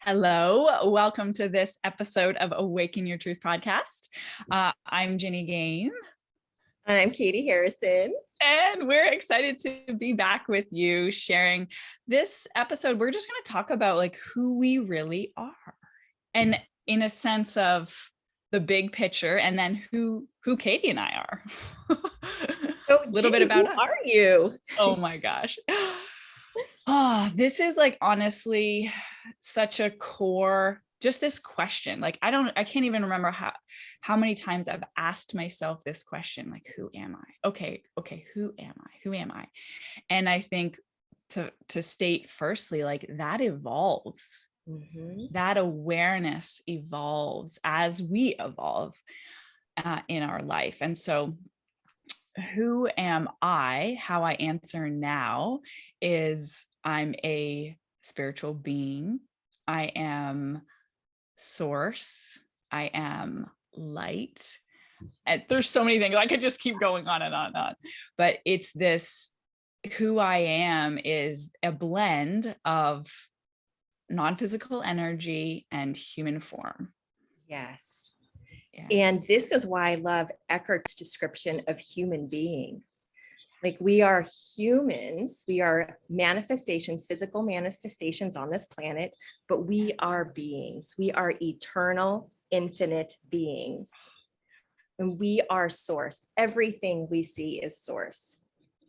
Hello, welcome to this episode of Awaken Your Truth podcast. I'm Ginny Gain. I'm Katie Harrison. And we're excited to be back with you sharing this episode. We're just going to talk about like who we really are. And in a sense of the big picture, and then who Katie and I are. So a little Ginny, bit about who us. are you? Oh my gosh. This is like honestly such a core, just this question. Like I can't even remember how many times I've asked myself this question, like, who am I? Okay, who am I? Who am I? And I think to state firstly, like that evolves. Mm-hmm. That awareness evolves as we evolve in our life. And so who am I? How I answer now is I'm a spiritual being. I am source. I am light. And there's so many things. I could just keep going on and on and on. But it's this, who I am is a blend of non-physical energy and human form. Yes. Yeah. And this is why I love Eckhart's description of human being. Like we are humans, we are manifestations, physical manifestations on this planet, but we are beings. We are eternal, infinite beings. And we are source. Everything we see is source.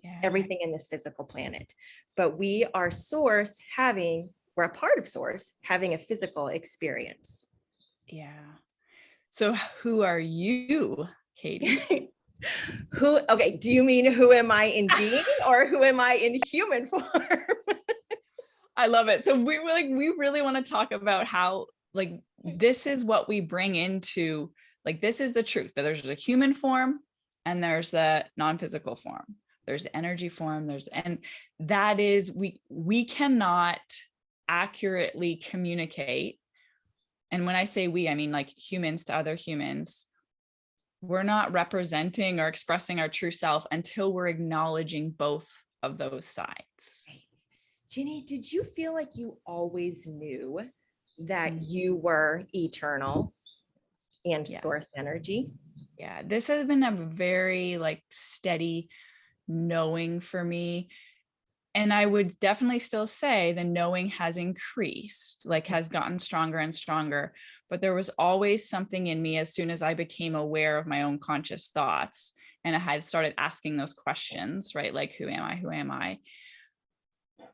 Yeah. Everything in this physical planet. But we are source we're a part of source having a physical experience. Yeah. So who are you, Katie? Okay, do you mean who am I in being or who am I in human form? I love it. So we really want to talk about how like this is what we bring into, like this is the truth, that there's a human form and there's the non-physical form. There's the energy form, and that is we cannot accurately communicate. And when I say we, I mean like humans to other humans. We're not representing or expressing our true self until we're acknowledging both of those sides. Right. Ginny, did you feel like you always knew that you were eternal and source energy? Yeah, this has been a very like steady knowing for me. And I would definitely still say the knowing has increased, like has gotten stronger and stronger. But there was always something in me as soon as I became aware of my own conscious thoughts and I had started asking those questions, right? Like, who am I? Who am I?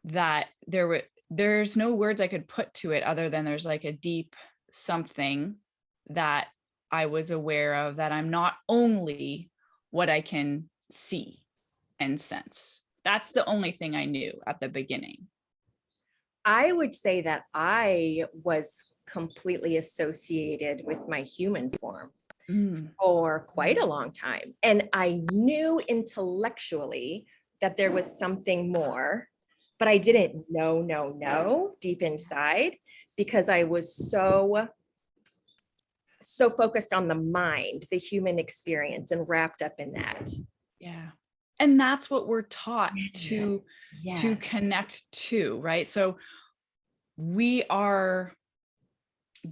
That there's no words I could put to it other than there's like a deep something that I was aware of, that I'm not only what I can see and sense. That's the only thing I knew at the beginning. I would say that I was completely associated with my human form for quite a long time. And I knew intellectually that there was something more, but I didn't know deep inside because I was so focused on the mind, the human experience, and wrapped up in that. Yeah. And that's what we're taught to connect to, right? So we are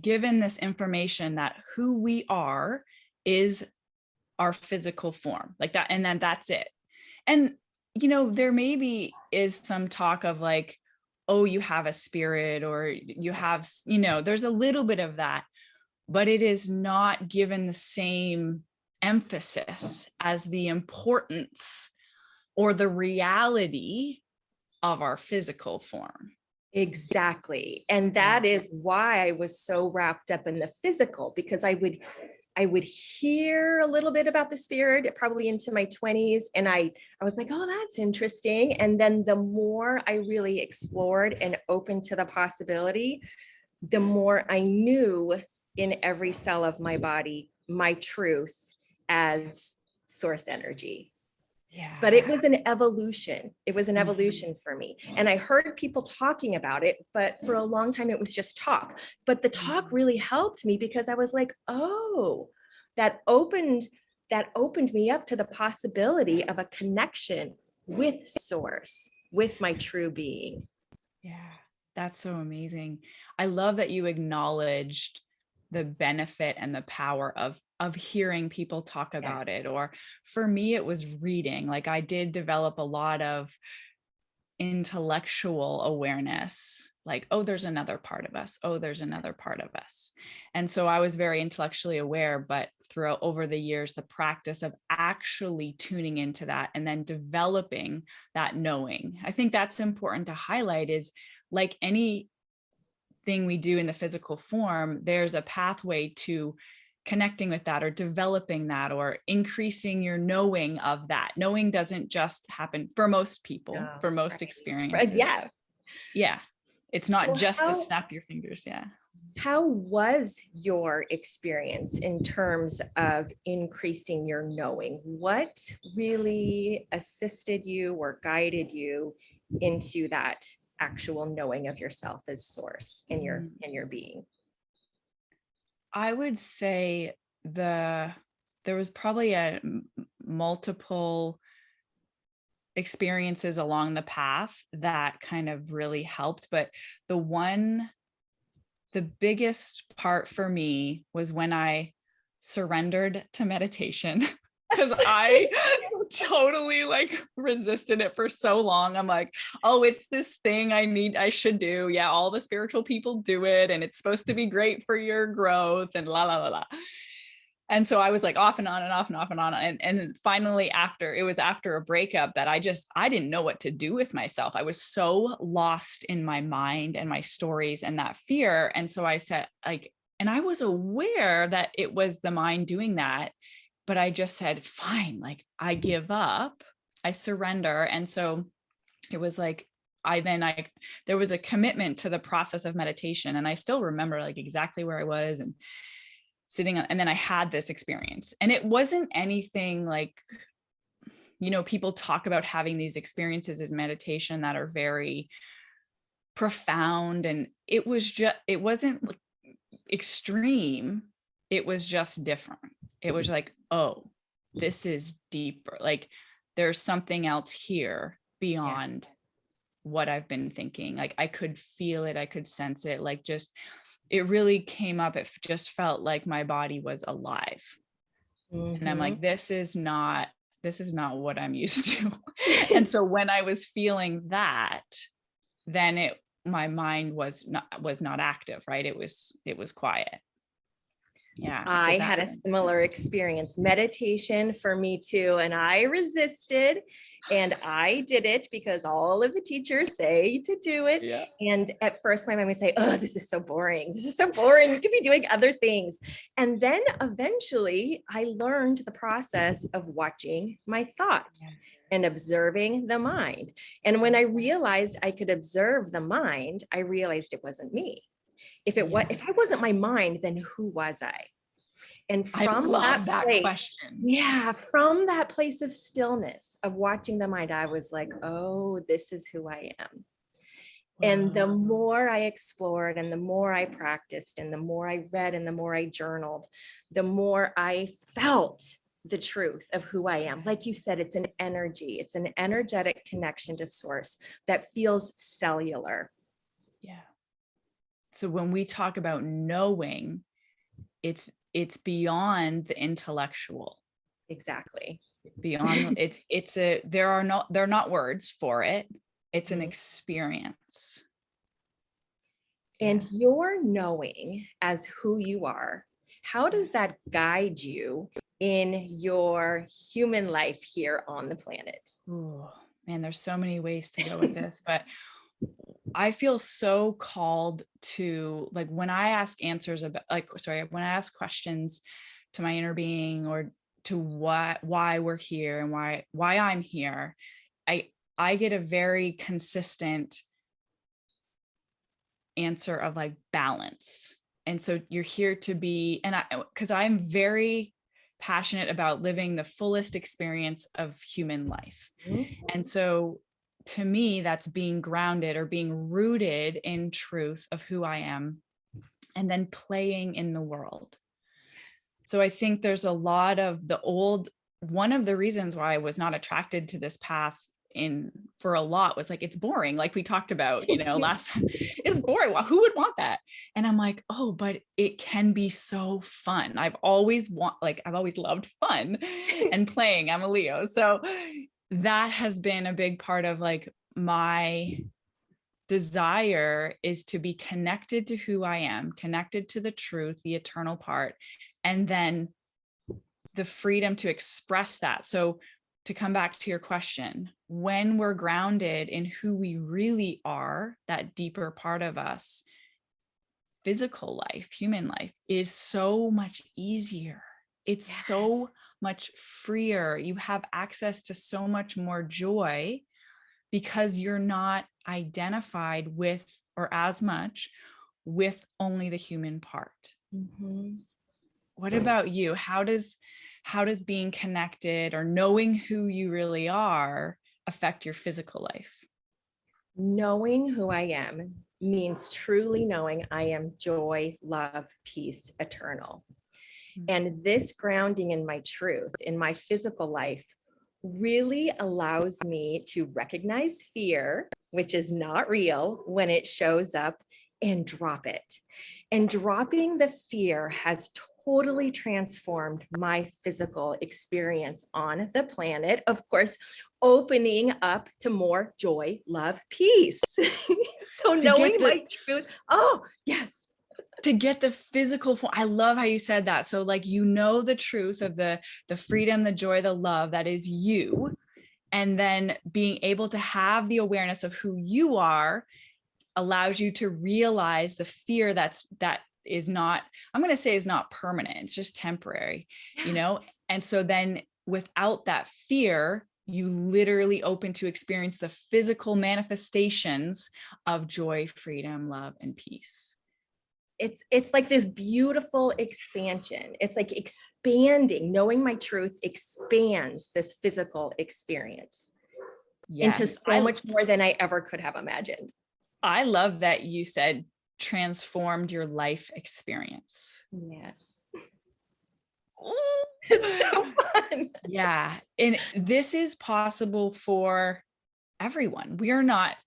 given this information that who we are is our physical form, like that. And then that's it. And, you know, there maybe is some talk of like, oh, you have a spirit or you have, you know, there's a little bit of that, but it is not given the same emphasis as the importance or the reality of our physical form. Exactly. And that is why I was so wrapped up in the physical, because I would hear a little bit about the spirit probably into my 20s. And I was like, oh, that's interesting. And then the more I really explored and opened to the possibility, the more I knew in every cell of my body, my truth as source energy. Yeah. But it was an evolution. It was an evolution for me. And I heard people talking about it, but for a long time it was just talk. But the talk really helped me because I was like, oh, that opened me up to the possibility of a connection with source, with my true being. Yeah. That's so amazing. I love that you acknowledged the benefit and the power of hearing people talk about Yes. it. Or for me, it was reading. Like I did develop a lot of intellectual awareness, like, oh, there's another part of us. Oh, there's another part of us. And so I was very intellectually aware, but throughout over the years, the practice of actually tuning into that and then developing that knowing. I think that's important to highlight is like anything we do in the physical form, there's a pathway to connecting with that or developing that or increasing your knowing of that. Knowing doesn't just happen for most people, Yeah, for most right. experiences. Yeah. Yeah. It's not So just to snap your fingers. Yeah. how was your experience in terms of increasing your knowing? What really assisted you or guided you into that actual knowing of yourself as source in your being? I would say there was probably a multiple experiences along the path that kind of really helped, but the biggest part for me was when I surrendered to meditation because I totally like resisted it for so long. I'm like, oh, it's this thing I should do. Yeah, all the spiritual people do it and it's supposed to be great for your growth and la la la la. And so I was like off and on and off and off and on. And finally, after a breakup that I didn't know what to do with myself. I was so lost in my mind and my stories and that fear. And so I said, like, and I was aware that it was the mind doing that, but I just said, fine, like I give up, I surrender. And so it was like, there was a commitment to the process of meditation. And I still remember like exactly where I was and sitting on, and then I had this experience and it wasn't anything like, people talk about having these experiences as meditation that are very profound. And it wasn't like extreme. It was just different. It was like, oh, this is deeper. Like there's something else here Yeah. beyond what I've been thinking. Like I could feel it. I could sense it. Like just, it really came up. It just felt like my body was alive. And I'm Mhm. like, this is not what I'm used to. And so when I was feeling that, then my mind was not active, right? It was quiet. Yeah. So I that had a similar experience. Meditation for me too. And I resisted and I did it because all of the teachers say to do it. yeah. And at first, my mind would say, oh, this is so boring. This is so boring. You could be doing other things. And then eventually, I learned the process of watching my thoughts and observing the mind. And when I realized I could observe the mind, I realized it wasn't me. If I wasn't my mind, then who was I? And I from that love that place, question. yeah, from that place of stillness, of watching the mind, I was like, oh, this is who I am. And the Wow. more I explored and the more I practiced and the more I read and the more I journaled, the more I felt the truth of who I am. Like you said, it's an energy, it's an energetic connection to source that feels cellular. Yeah. So when we talk about knowing, it's beyond the intellectual. Exactly. It's beyond it. They're not words for it. It's an experience. And Yeah. your knowing as who you are, how does that guide you in your human life here on the planet? Oh man, there's so many ways to go with this, but I feel so called to, like, when I ask when I ask questions to my inner being or to why we're here and why I'm here, I get a very consistent answer of like balance. And so you're here to be, and because I'm very passionate about living the fullest experience of human life. And so to me, that's being grounded or being rooted in truth of who I am and then playing in the world. So I think there's a lot of one of the reasons why I was not attracted to this path in for a lot was like, it's boring. Like we talked about, last time, it's boring. Well, who would want that? And I'm like, oh, but it can be so fun. I've always loved fun and playing. I'm a Leo. So that has been a big part of like my desire, is to be connected to who I am, connected to the truth, the eternal part, and then the freedom to express that. So to come back to your question, when we're grounded in who we really are, that deeper part of us, physical life, human life is so much easier. It's so much freer. You have access to so much more joy because you're not identified with, or as much with, only the human part. Mm-hmm. What about you? How does being connected or knowing who you really are affect your physical life? Knowing who I am means truly knowing I am joy, love, peace, eternal. And this grounding in my truth, in my physical life, really allows me to recognize fear, which is not real, when it shows up, and drop it. And dropping the fear has totally transformed my physical experience on the planet. Of course, opening up to more joy, love, peace. So knowing my truth. Oh, yes. To get the physical form. I love how you said that. So like, the truth of the freedom, the joy, the love that is you. And then being able to have the awareness of who you are allows you to realize the fear that is not, I'm going to say, is not permanent. It's just temporary, And so then without that fear, you literally open to experience the physical manifestations of joy, freedom, love, and peace. It's like this beautiful expansion. It's like expanding. Knowing my truth expands this physical experience into so much more than I ever could have imagined. I love that you said transformed your life experience. Yes. It's so fun. Yeah. And this is possible for everyone. We're not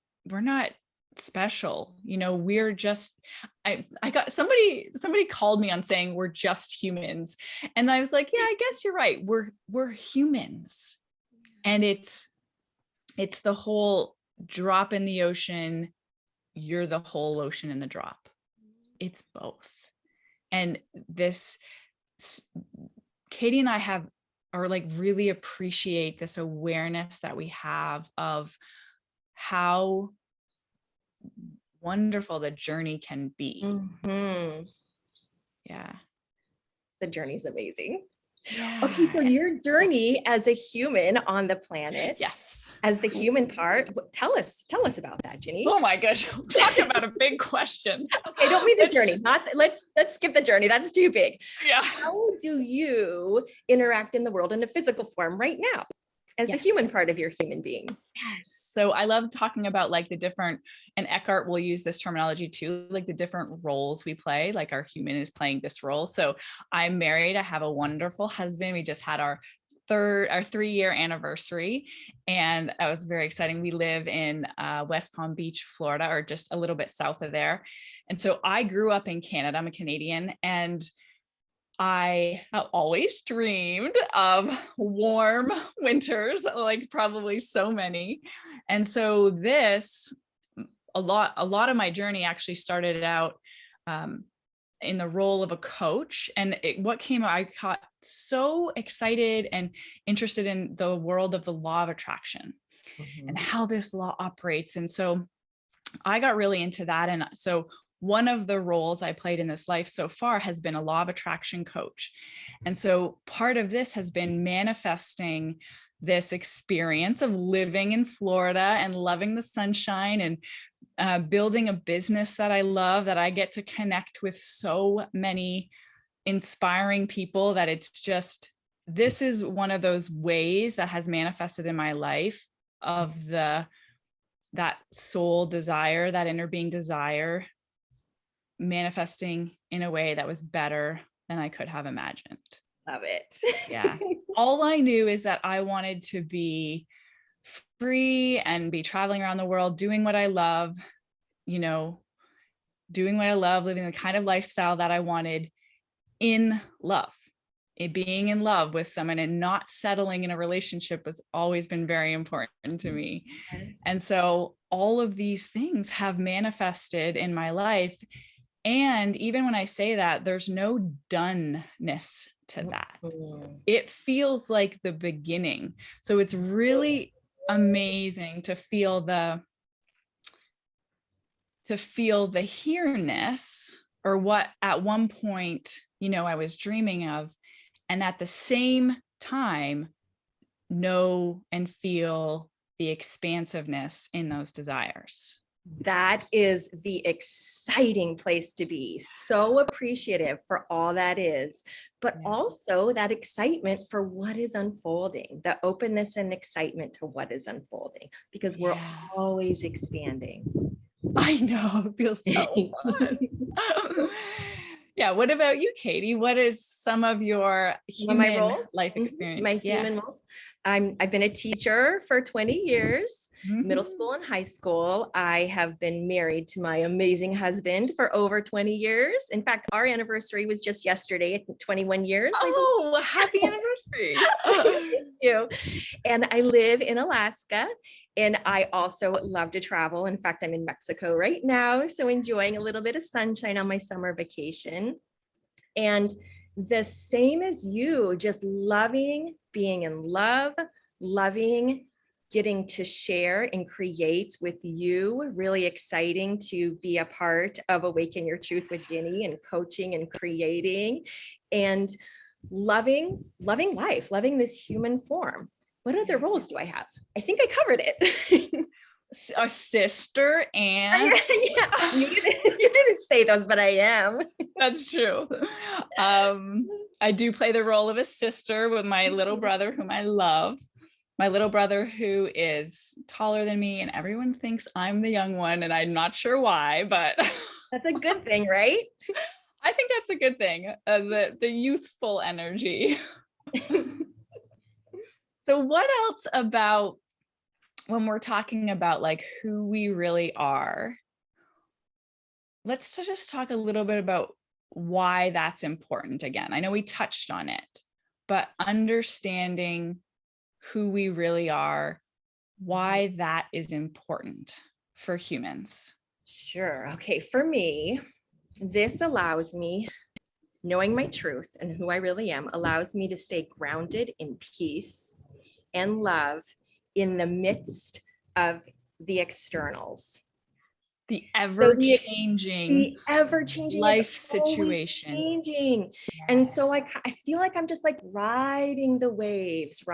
special. We're just, I got somebody called me on saying we're just humans. And I was like, yeah, I guess you're right. We're humans. And it's the whole drop in the ocean. You're the whole ocean in the drop. It's both. And this, Katie and I are like really appreciate this awareness that we have of how wonderful the journey can be. Mm-hmm. Yeah. The journey's amazing. Yeah. Okay, so your journey as a human on the planet. Yes. As the human part, tell us about that, Ginny. Oh my gosh, talk about a big question. Okay, don't mean the journey. Let's skip the journey. That's too big. Yeah. How do you interact in the world in a physical form right now as the human part of your human being? Yes. So I love talking about like the different, and Eckhart will use this terminology too, like the different roles we play, like our human is playing this role. So I'm married. I have a wonderful husband. We just had our 3-year anniversary, and that was very exciting. We live in West Palm Beach, Florida, or just a little bit south of there. And so I grew up in Canada. I'm a Canadian, and I have always dreamed of warm winters, like probably so many. And so a lot of my journey actually started out in the role of a coach. And I got so excited and interested in the world of the law of attraction and how this law operates. And so I got really into that. And so one of the roles I played in this life so far has been a law of attraction coach. And so part of this has been manifesting this experience of living in Florida and loving the sunshine and building a business that I love, that I get to connect with so many inspiring people, that this is one of those ways that has manifested in my life of that soul desire, that inner being desire, manifesting in a way that was better than I could have imagined. Love it. Yeah. All I knew is that I wanted to be free and be traveling around the world, doing what I love, you know, doing what I love, living the kind of lifestyle that I wanted in love. It being in love with someone and not settling in a relationship has always been very important to me. Yes. And so all of these things have manifested in my life. And even when I say that, there's no doneness to that. Mhm. It feels like the beginning. So it's really amazing to feel the here-ness, or what at one point, I was dreaming of, and at the same time know and feel the expansiveness in those desires. That is the exciting place to be. So appreciative for all that is, but Yeah. also that excitement for what is unfolding, the openness and excitement to what is unfolding, because we're Yeah. always expanding. I know, it feels so fun. Yeah. What about you, Katie? What is some of your Some of my human roles, life my experience? Yeah. human roles. I've been a teacher for 20 years, middle Mhm. school and high school. I have been married to my amazing husband for over 20 years. In fact, our anniversary was just yesterday, I think 21 years, I believe. Oh, happy anniversary. Thank you. And I live in Alaska, and I also love to travel. In fact, I'm in Mexico right now, so enjoying a little bit of sunshine on my summer vacation. And the same as you, just loving being in love, loving getting to share and create with you. Really exciting to be a part of Awaken Your Truth with Ginny, and coaching and creating, and loving life, loving this human form. What other roles do I have? I think I covered it. A sister, Yeah, aunt. you didn't say those, but I am. That's true. I do play the role of a sister with my little brother, whom I love. My little brother, who is taller than me, and everyone thinks I'm the young one, and I'm not sure why, but That's a good thing, right? I think that's a good thing. The youthful energy. So, what else about when we're talking about like who we really are? Let's just talk a little bit about why that's important again. I know we touched on it, but understanding who we really are, why that is important for humans. Sure. Okay. For me, this allows me, knowing my truth and who I really am, allows me to stay grounded in peace and love in the midst of the externals. The So ever the changing ever changing, it's life always situation. changing. And so Yes. I feel like I'm just like riding the waves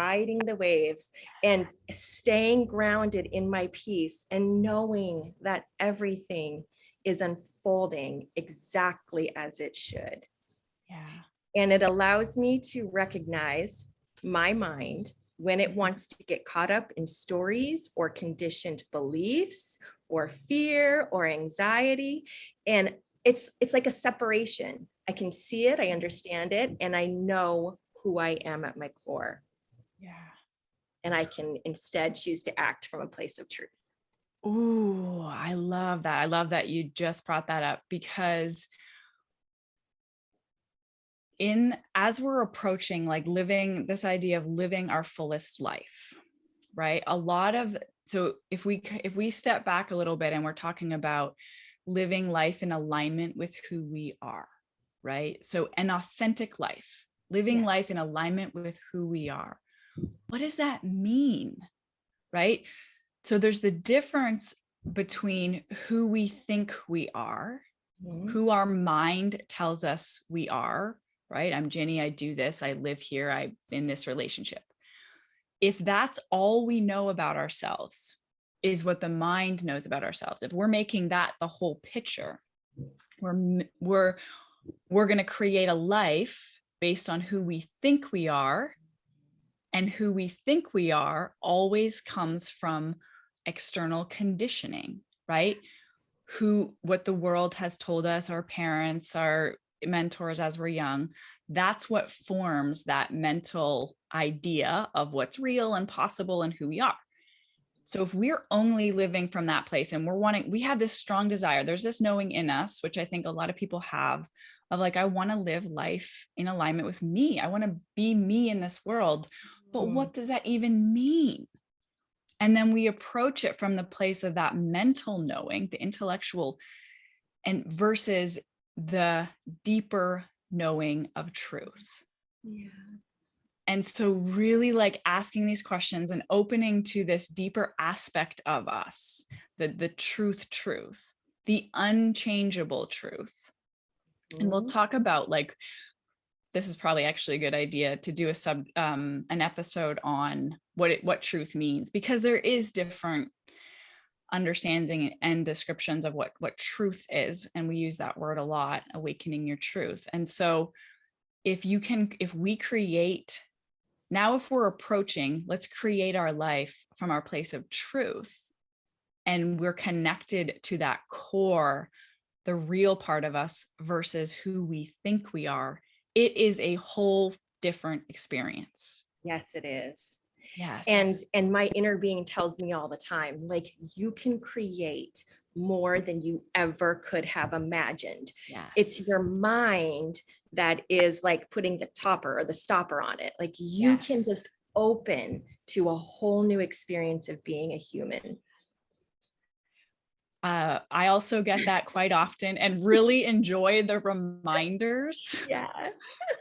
and staying grounded in my peace and knowing that everything is unfolding exactly as it should. Yeah. And it allows me to recognize my mind when it wants to get caught up in stories or conditioned beliefs or fear or anxiety. And it's like a separation. I can see it, I understand it, and I know who I am at my core. Yeah. And I can instead choose to act from a place of truth. Ooh, I love that. I love that you just brought that up, because as we're approaching like living this idea of living our fullest life, right? So if we step back a little bit and we're talking about living life in alignment with who we are, right? So an authentic life, living Yeah. life in alignment with who we are. What does that mean? Right? So there's the difference between who we think we are, Mhm. who our mind tells us we are, right? I'm Ginny, I do this, I live here, I'm in this relationship. If that's all we know about ourselves, is what the mind knows about ourselves, if we're making that the whole picture, we're going to create a life based on who we think we are, and who we think we are always comes from external conditioning, right? What the world has told us, our parents, our mentors as we're young, that's what forms that mental idea of what's real and possible and who we are. So if we're only living from that place and we have this strong desire, there's this knowing in us, which I think a lot of people have, of like, I want to live life in alignment with me. I want to be me in this world. But Mm. what does that even mean? And then we approach it from the place of that mental knowing, the intellectual, and versus the deeper knowing of truth. Yeah. And so really like asking these questions and opening to this deeper aspect of us, the truth, the unchangeable truth. And we'll Mm. talk about like, this is probably actually a good idea to do an episode on what truth means, because there is different understanding and descriptions of what truth is. And we use that word a lot, awakening your truth. And so if we create now, if we're approaching, let's create our life from our place of truth, and we're connected to that core, the real part of us versus who we think we are, it is a whole different experience. Yes, it is. Yes. And my inner being tells me all the time, like, you can create more than you ever could have imagined. Yes. It's your mind that is like putting the topper or the stopper on it. Like, you can Yes. just open to a whole new experience of being a human. I also get that quite often and really enjoy the reminders Yeah.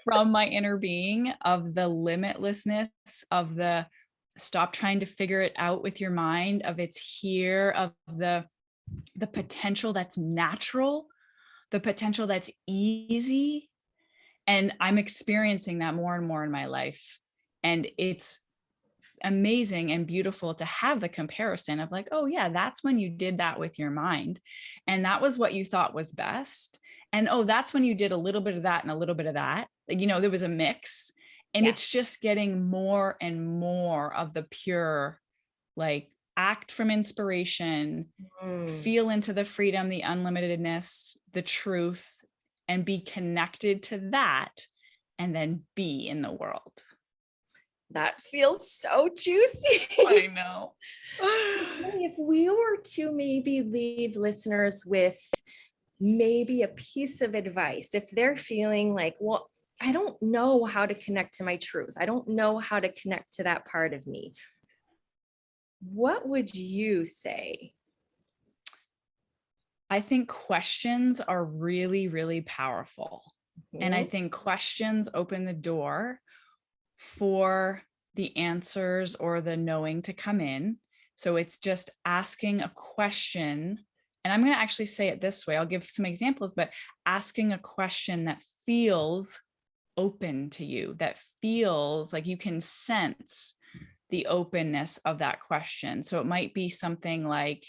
from my inner being of the limitlessness of the stop trying to figure it out with your mind, of it's here, of the potential that's natural, the potential that's easy. And I'm experiencing that more and more in my life. And it's amazing and beautiful to have the comparison of like, oh yeah, that's when you did that with your mind. And that was what you thought was best. And oh, that's when you did a little bit of that and a little bit of that. Like, there was a mix. And Yeah. it's just getting more and more of the pure, like, act from inspiration, feel into the freedom, the unlimitedness, the truth, and be connected to that, and then be in the world. That feels so juicy. I know. If we were to maybe leave listeners with maybe a piece of advice, if they're feeling like, well, I don't know how to connect to my truth, I don't know how to connect to that part of me, what would you say? I think questions are really, really powerful. And I think questions open the door for the answers or the knowing to come in. So it's just asking a question. And I'm going to actually say it this way. I'll give some examples, but asking a question that feels open to you, that feels like you can sense the openness of that question. So it might be something like,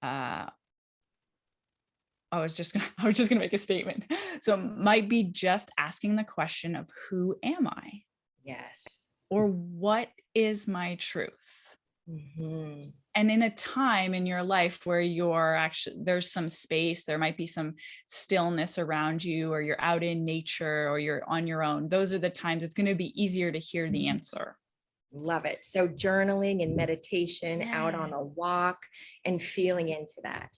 I was just gonna make a statement. So it might be just asking the question of who am I? Yes. Or what is my truth? Mm-hmm. And in a time in your life where there's some space, there might be some stillness around you, or you're out in nature, or you're on your own, those are the times it's going to be easier to hear the answer. Love it. So journaling and meditation, out on a walk and feeling into that.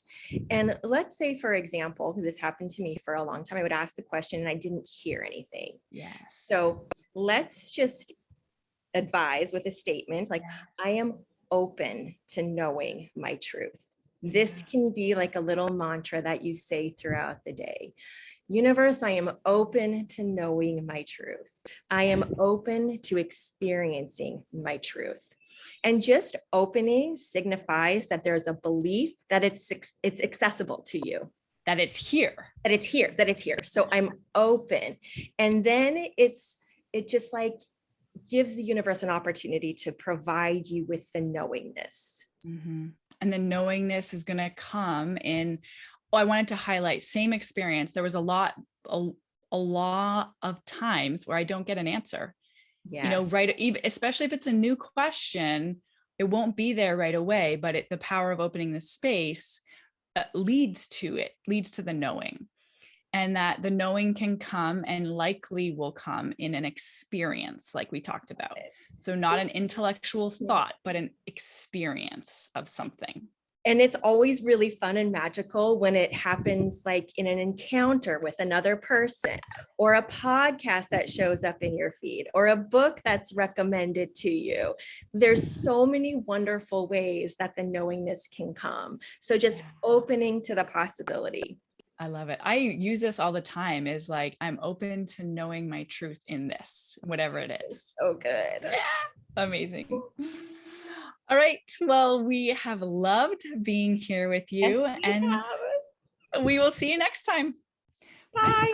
And let's say, for example, because this happened to me for a long time, I would ask the question and I didn't hear anything. Yes. So let's just advise with a statement like, I am open to knowing my truth. This can be like a little mantra that you say throughout the day. Universe, I am open to knowing my truth. I am open to experiencing my truth. And just opening signifies that there's a belief that it's accessible to you. That it's here. That it's here, that it's here. So I'm open. And then it just like gives the universe an opportunity to provide you with the knowingness. Mm-hmm. And the knowingness is going to come in. I wanted to highlight same experience. There was a lot of times where I don't get an answer. Yes. Right. Even, especially if it's a new question, it won't be there right away, but the power of opening the space leads to the knowing. and that the knowing can come and likely will come in an experience, like we talked about. So not an intellectual thought, but an experience of something. And it's always really fun and magical when it happens like in an encounter with another person, or a podcast that shows up in your feed, or a book that's recommended to you. There's so many wonderful ways that the knowingness can come. So just opening to the possibility. I love it. I use this all the time, is like, I'm open to knowing my truth in this, whatever it is. Oh, good. Yeah, amazing. All right. Well, we have loved being here with you, Yes, and we will see you next time. Bye.